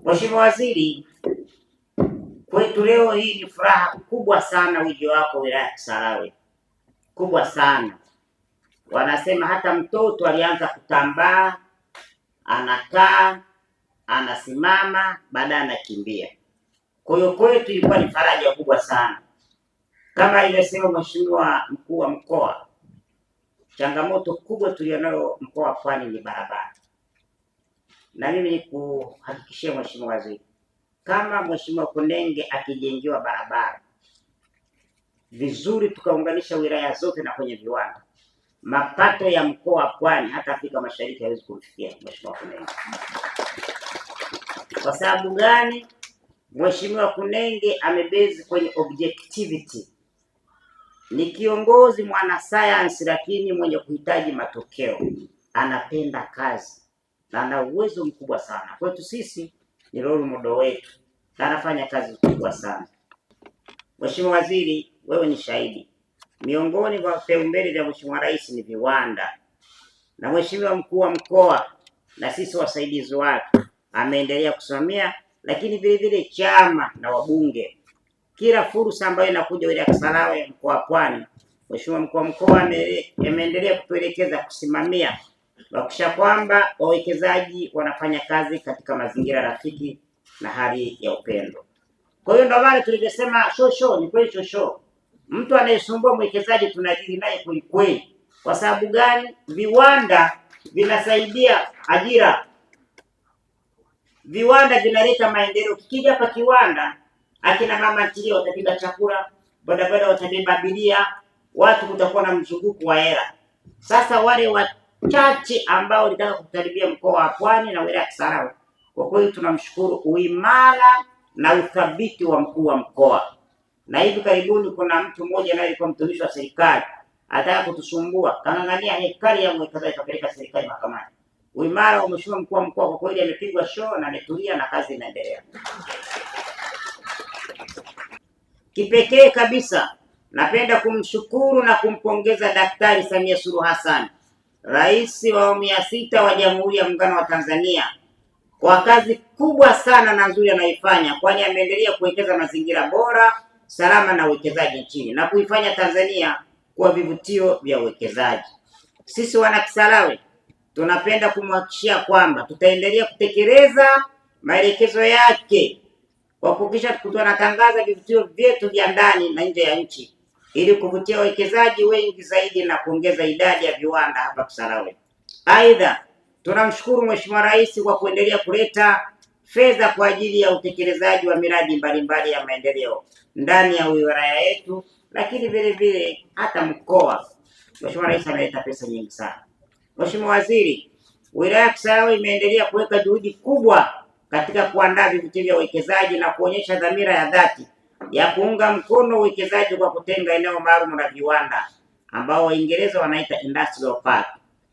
Mheshimiwa Waziri, kwetu leo hii ni furaha kubwa sana ujio wako wilaya ya Kisarawe, kubwa sana. Wanasema hata mtoto alianza kutambaa, anakaa, anasimama, baadaye anakimbia. Kwa hiyo kwetu ilikuwa ni faraja kubwa sana. Kama ilivyosema Mheshimiwa Mkuu wa Mkoa, changamoto kubwa tulionayo mkoa wa Pwani ni barabara. Na mimi nikuhakikishia Mheshimiwa Waziri, kama Mheshimiwa Kunenge akijengewa barabara vizuri, tukaunganisha wilaya zote na kwenye viwanda, mapato ya mkoa wa Pwani hata Afrika Mashariki hawezi kufikia Mheshimiwa Kunenge. Kwa sababu gani? Mheshimiwa Kunenge amebezi kwenye objectivity. Ni kiongozi mwana science, lakini mwenye kuhitaji matokeo. Anapenda kazi na ana uwezo mkubwa sana. Kwetu sisi ni role model wetu na anafanya kazi kubwa sana. Mheshimiwa Waziri, wewe ni shahidi. Miongoni mwa vipaumbele vya Mheshimiwa Rais ni viwanda, na Mheshimiwa Mkuu wa Mkoa na sisi wasaidizi wake ameendelea kusimamia, lakini vile vile chama na wabunge, kila fursa ambayo inakuja wilaya ya Kisarawe, mkoa wa Pwani, Mheshimiwa Mkuu wa Mkoa ameendelea kutuelekeza kusimamia kuhakikisha kwamba wawekezaji wanafanya kazi katika mazingira rafiki na hali ya upendo. Kwa hiyo ndio maana tulivyosema shosho, ni kweli shosho. Mtu anayesumbua mwekezaji tunadili naye kweli kweli. Kwa sababu gani? Viwanda vinasaidia ajira. Viwanda vinaleta maendeleo. Kikija hapa kiwanda, akina mama ntilie watapika chakula, bodaboda watabeba abiria, watu kutakuwa na mzunguko wa hela. Sasa wale wachache ambao walitaka kukaribia mkoa wa Pwani na wilaya ya Kisarawe, kwa kweli tunamshukuru uimara na uthabiti wa mkuu wa mkoa. Na hivi karibuni kuna mtu mmoja naye alikuwa mtumishi wa serikali, ataka kutusumbua, kang'ang'ania hekari ya mwekezaji kapeleka serikali mahakamani. Uimara wa Mheshimiwa Mkuu wa Mkoa kwa kweli amepigwa show na ametulia na kazi inaendelea. Kipekee kabisa napenda kumshukuru na kumpongeza Daktari Samia Suluhu Hassan, Rais wa awamu ya 6 wa Jamhuri ya Muungano wa Tanzania, kwa kazi kubwa sana na nzuri anayoifanya, kwani ameendelea kuwekeza mazingira bora, salama na uwekezaji nchini na kuifanya Tanzania kuwa vivutio vya uwekezaji. Sisi wana Kisarawe tunapenda kumhakikishia kwamba tutaendelea kutekeleza maelekezo yake kwa kuhakikisha tunatangaza vivutio vyetu vya ndani na nje ya nchi ili kuvutia wawekezaji wengi zaidi na kuongeza idadi ya viwanda hapa Kisarawe. Aidha, tunamshukuru Mheshimiwa Rais kwa kuendelea kuleta fedha kwa ajili ya utekelezaji wa miradi mbalimbali ya maendeleo ndani ya wilaya yetu, lakini vile vile hata mkoa. Mheshimiwa Rais ameleta pesa nyingi sana. Mheshimiwa Waziri, wilaya ya Kisarawe imeendelea kuweka juhudi kubwa katika kuandaa vivutio vya uwekezaji na kuonyesha dhamira ya dhati ya kuunga mkono uwekezaji kwa kutenga eneo maalum la viwanda ambao Waingereza wanaita industrial park.